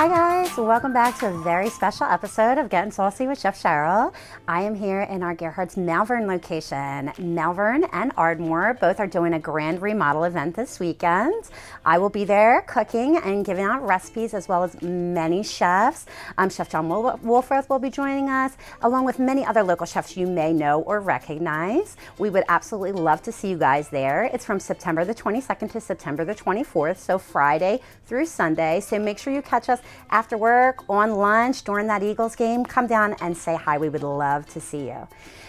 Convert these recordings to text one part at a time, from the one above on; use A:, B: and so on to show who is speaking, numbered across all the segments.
A: Hi guys, welcome back to a very special episode of Getting Saucy with Chef Cheryl. I am here in our Gerhardt's Malvern location. Malvern and Ardmore both are doing a grand remodel event this weekend. I will be there cooking and giving out recipes as well as many chefs. Chef John Wolforth will be joining us along with many other local chefs you may know or recognize. We would absolutely love to see you guys there. It's from September the 22nd to September the 24th, so Friday through Sunday. So make sure you catch us after work, on lunch, during that Eagles game. Come down and say hi. We would love to see you.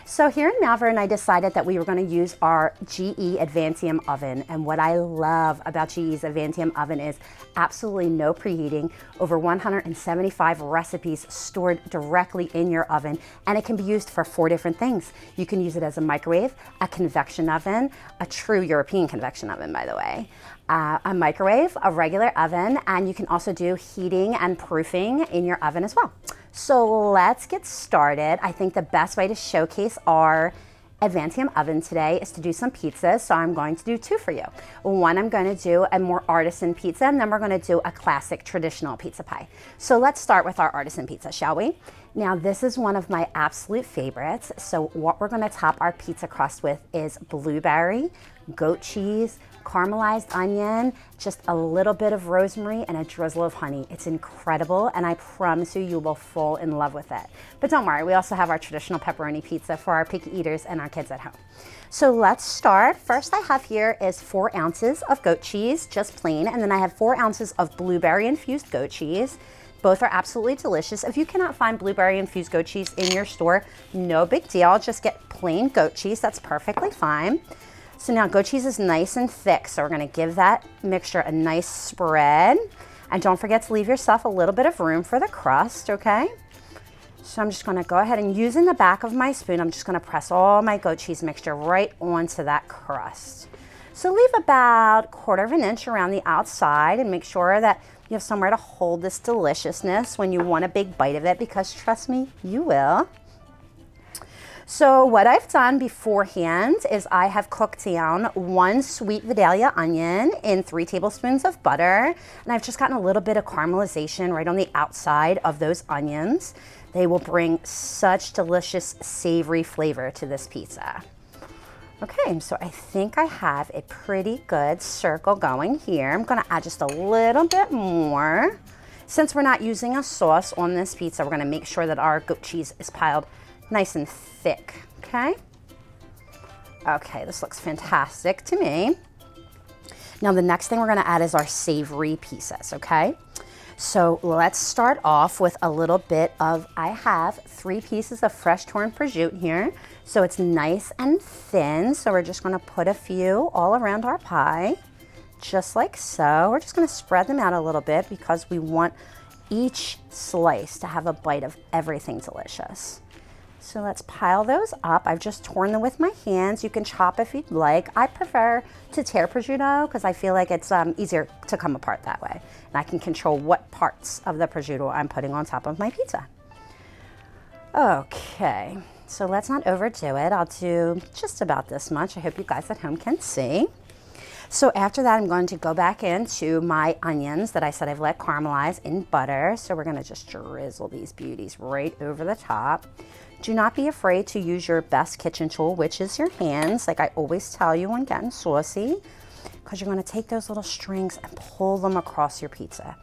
A: So here in Malvern, I decided that we were going to use our GE Advantium Oven. And what I love about GE's Advantium Oven is absolutely no preheating, over 175 recipes stored directly in your oven, and it can be used for 4 different things. You can use it as a microwave, a convection oven, a true European convection oven, by the way, a microwave, a regular oven, and you can also do heating and proofing in your oven as well. So let's get started. I think the best way to showcase our Advantium oven today is to do some pizzas, so I'm going to do 2 for you. One, I'm going to do a more artisan pizza, and then we're going to do a classic traditional pizza pie. So let's start with our artisan pizza, shall we? Now this is one of my absolute favorites. So what we're going to top our pizza crust with is blueberry, goat cheese, caramelized onion, just a little bit of rosemary, and a drizzle of honey. It's incredible, and I promise you will fall in love with it. But don't worry, we also have our traditional pepperoni pizza for our picky eaters and our kids at home. So let's start. First I have here is 4 ounces of goat cheese, just plain, and then I have 4 ounces of blueberry infused goat cheese. Both are absolutely delicious. If you cannot find blueberry infused goat cheese in your store, no big deal. Just get plain goat cheese. That's perfectly fine. So now goat cheese is nice and thick, so we're gonna give that mixture a nice spread. And don't forget to leave yourself a little bit of room for the crust, okay? So I'm just gonna go ahead and using the back of my spoon, I'm just gonna press all my goat cheese mixture right onto that crust. So leave about 1/4 inch around the outside and make sure that you have somewhere to hold this deliciousness when you want a big bite of it, because trust me, you will. So what I've done beforehand is I have cooked down 1 sweet Vidalia onion in 3 tablespoons of butter, and I've just gotten a little bit of caramelization right on the outside of those onions. They will bring such delicious savory flavor to this pizza. Okay, so I think I have a pretty good circle going here. I'm gonna add just a little bit more. Since we're not using a sauce on this pizza, we're gonna make sure that our goat cheese is piled nice and thick, okay? Okay, this looks fantastic to me. Now the next thing we're gonna add is our savory pieces, okay? So let's start off with a little bit of, I have 3 pieces of fresh torn prosciutto here. So it's nice and thin. So we're just gonna put a few all around our pie, just like so. We're just gonna spread them out a little bit because we want each slice to have a bite of everything delicious. So let's pile those up. I've just torn them with my hands. You can chop if you'd like. I prefer to tear prosciutto because I feel like it's easier to come apart that way. And I can control what parts of the prosciutto I'm putting on top of my pizza. Okay, so let's not overdo it. I'll do just about this much. I hope you guys at home can see. So after that, I'm going to go back into my onions that I said I've let caramelize in butter. So we're gonna just drizzle these beauties right over the top. Do not be afraid to use your best kitchen tool, which is your hands, like I always tell you when getting saucy, because you're gonna take those little strings and pull them across your pizza.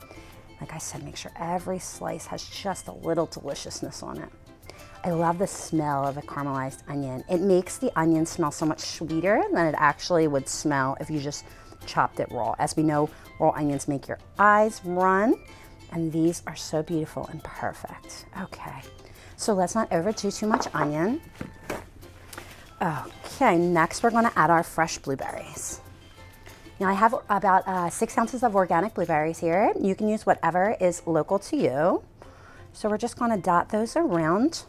A: Like I said, make sure every slice has just a little deliciousness on it. I love the smell of a caramelized onion. It makes the onion smell so much sweeter than it actually would smell if you just chopped it raw. As we know, raw onions make your eyes run, and these are so beautiful and perfect. Okay. So let's not overdo too much onion. Okay, next we're gonna add our fresh blueberries. Now I have about 6 ounces of organic blueberries here. You can use whatever is local to you. So we're just gonna dot those around.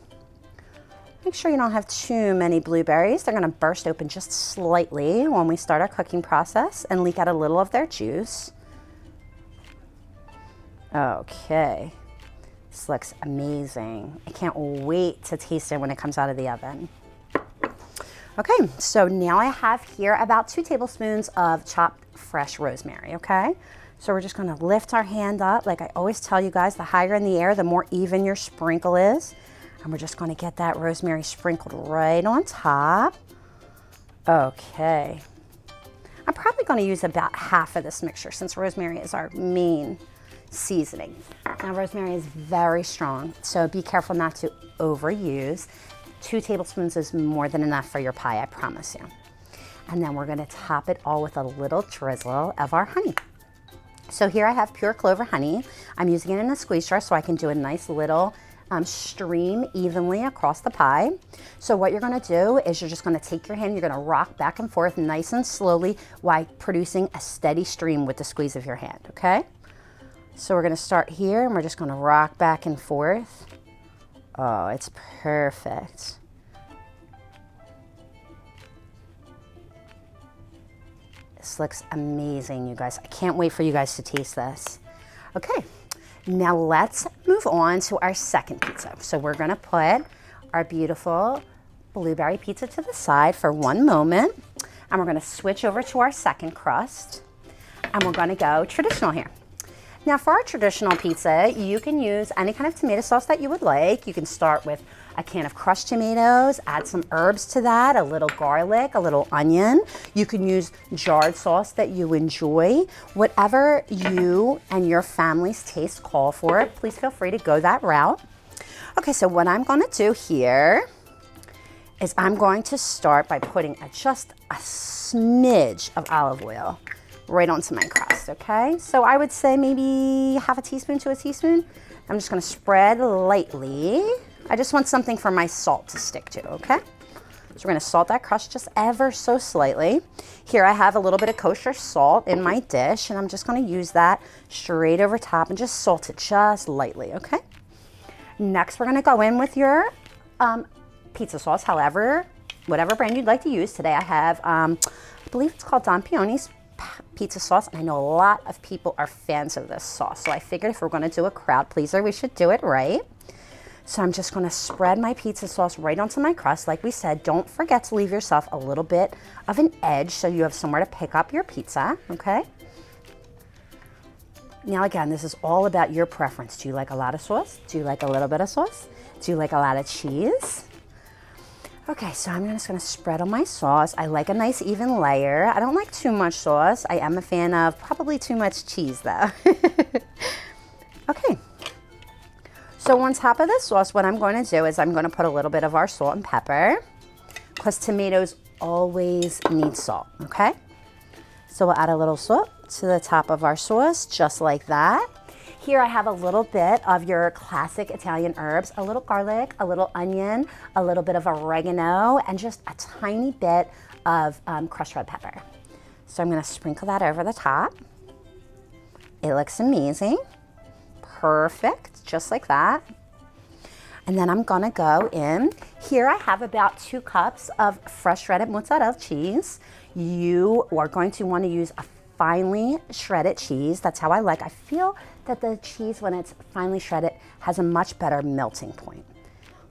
A: Make sure you don't have too many blueberries. They're gonna burst open just slightly when we start our cooking process and leak out a little of their juice. Okay. This looks amazing. I can't wait to taste it when it comes out of the oven. Okay, so now I have here about 2 tablespoons of chopped fresh rosemary, okay? So we're just gonna lift our hand up. Like I always tell you guys, the higher in the air, the more even your sprinkle is. And we're just gonna get that rosemary sprinkled right on top. Okay. I'm probably gonna use about half of this mixture since rosemary is our main seasoning. Now rosemary is very strong, so be careful not to overuse. 2 tablespoons is more than enough for your pie, I promise you. And then we're gonna top it all with a little drizzle of our honey. So here I have pure clover honey. I'm using it in a squeeze jar so I can do a nice little stream evenly across the pie. So what you're gonna do is you're just gonna take your hand, you're gonna rock back and forth nice and slowly while producing a steady stream with the squeeze of your hand, okay? So we're gonna start here and we're just gonna rock back and forth. Oh, it's perfect. This looks amazing, you guys. I can't wait for you guys to taste this. Okay, now let's move on to our second pizza. So we're gonna put our beautiful blueberry pizza to the side for one moment, and we're gonna switch over to our second crust, and we're gonna go traditional here. Now for our traditional pizza, you can use any kind of tomato sauce that you would like. You can start with a can of crushed tomatoes, add some herbs to that, a little garlic, a little onion. You can use jarred sauce that you enjoy. Whatever you and your family's taste call for, please feel free to go that route. Okay, so what I'm gonna do here is I'm going to start by putting just a smidge of olive oil right onto my crust, okay? So I would say maybe half a teaspoon to a teaspoon. I'm just gonna spread lightly. I just want something for my salt to stick to, okay? So we're gonna salt that crust just ever so slightly. Here I have a little bit of kosher salt in my dish, and I'm just gonna use that straight over top and just salt it just lightly, okay? Next, we're gonna go in with your pizza sauce, whatever brand you'd like to use. Today I have, I believe it's called Don Peoni's pizza sauce, and I know a lot of people are fans of this sauce, so I figured if we're gonna do a crowd pleaser, we should do it right. So I'm just gonna spread my pizza sauce right onto my crust. Like we said, don't forget to leave yourself a little bit of an edge so you have somewhere to pick up your pizza, okay? Now again, this is all about your preference. Do you like a lot of sauce? Do you like a little bit of sauce? Do you like a lot of cheese? Okay, so I'm just gonna spread on my sauce. I like a nice even layer. I don't like too much sauce. I am a fan of probably too much cheese though. Okay, so on top of this sauce, what I'm going to do is I'm gonna put a little bit of our salt and pepper, because tomatoes always need salt, okay? So we'll add a little salt to the top of our sauce, just like that. Here I have a little bit of your classic Italian herbs, a little garlic, a little onion, a little bit of oregano, and just a tiny bit of crushed red pepper. So I'm gonna sprinkle that over the top. It looks amazing. Perfect, just like that. And then I'm gonna go in. Here I have about 2 cups of fresh shredded mozzarella cheese. You are going to wanna use a finely shredded cheese. That's how I feel that the cheese, when it's finely shredded, has a much better melting point.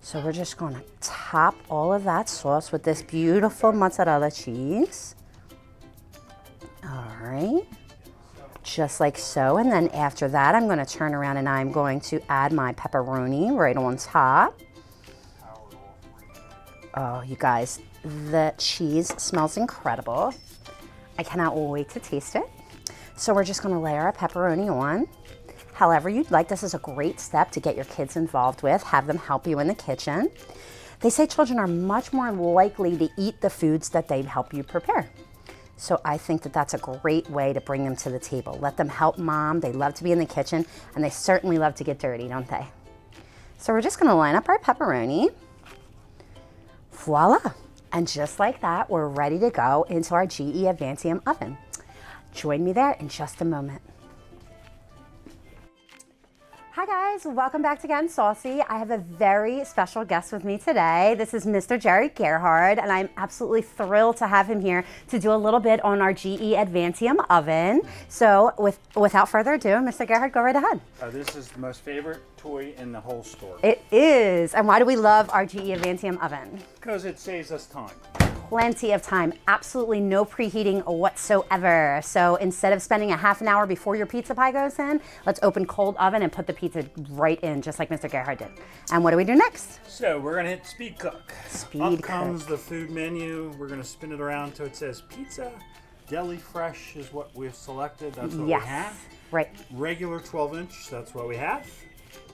A: So we're just gonna top all of that sauce with this beautiful mozzarella cheese. All right, just like so. And then after that, I'm gonna turn around and I'm going to add my pepperoni right on top. Oh, you guys, the cheese smells incredible. I cannot wait to taste it. So we're just gonna layer our pepperoni on. However you'd like, this is a great step to get your kids involved with, have them help you in the kitchen. They say children are much more likely to eat the foods that they help you prepare. So I think that that's a great way to bring them to the table. Let them help mom. They love to be in the kitchen, and they certainly love to get dirty, don't they? So we're just gonna line up our pepperoni. Voila. And just like that, we're ready to go into our GE Advantium oven. Join me there in just a moment. Hi guys, welcome back to Getting Saucy. I have a very special guest with me today. This is Mr. Jerry Gerhard, and I'm absolutely thrilled to have him here to do a little bit on our GE Advantium oven. So without further ado, Mr. Gerhard, go right ahead.
B: This is the most favorite toy in the whole store.
A: It is. And why do we love our GE Advantium oven?
B: Because it saves us time.
A: plenty of time, absolutely no preheating whatsoever. So instead of spending a half an hour before your pizza pie goes in, let's open cold oven and put the pizza right in, just like Mr. Gerhard did. And what do we do next?
B: So we're gonna hit Speed Cook.
A: Speed
B: Up
A: Cook.
B: comes the food menu. We're gonna spin it around till it says pizza. Deli fresh is what we've selected. That's what we have.
A: Right.
B: Regular 12-inch, that's what we have.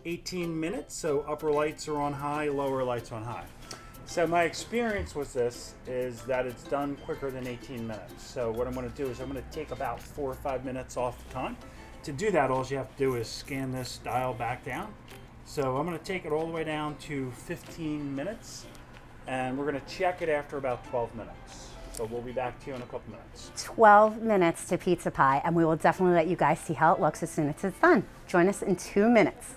B: 18 minutes, so upper lights are on high, lower lights on high. So my experience with this is that it's done quicker than 18 minutes. So what I'm going to do is I'm going to take about 4 or 5 minutes off the time. To do that, all you have to do is scan this dial back down. So I'm going to take it all the way down to 15 minutes, and we're going to check it after about 12 minutes. So we'll be back to you in a couple minutes.
A: 12 minutes to pizza pie, and we will definitely let you guys see how it looks as soon as it's done. Join us in 2 minutes.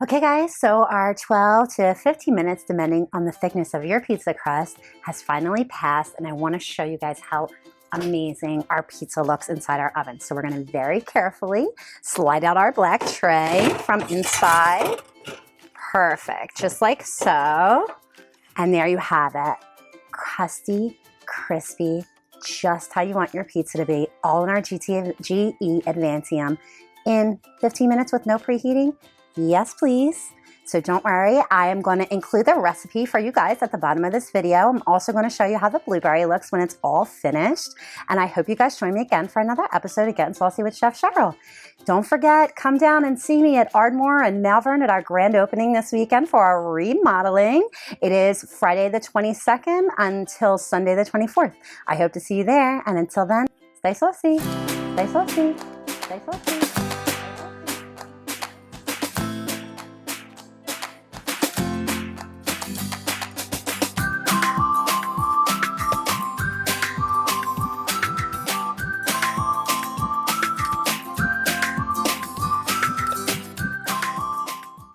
A: Okay guys, so our 12 to 15 minutes, depending on the thickness of your pizza crust, has finally passed, and I want to show you guys how amazing our pizza looks inside our oven. So we're going to very carefully slide out our black tray from inside. Perfect, just like so. And there you have it. Crusty, crispy, just how you want your pizza to be, all in our GE Advantium in 15 minutes with no preheating. Yes, please. So don't worry, I am going to include the recipe for you guys at the bottom of this video. I'm also going to show you how the blueberry looks when it's all finished. And I hope you guys join me again for another episode of Getting Saucy with Chef Cheryl. Don't forget, come down and see me at Ardmore and Malvern at our grand opening this weekend for our remodeling. It is Friday the 22nd until Sunday the 24th. I hope to see you there. And until then, stay saucy, stay saucy, stay saucy.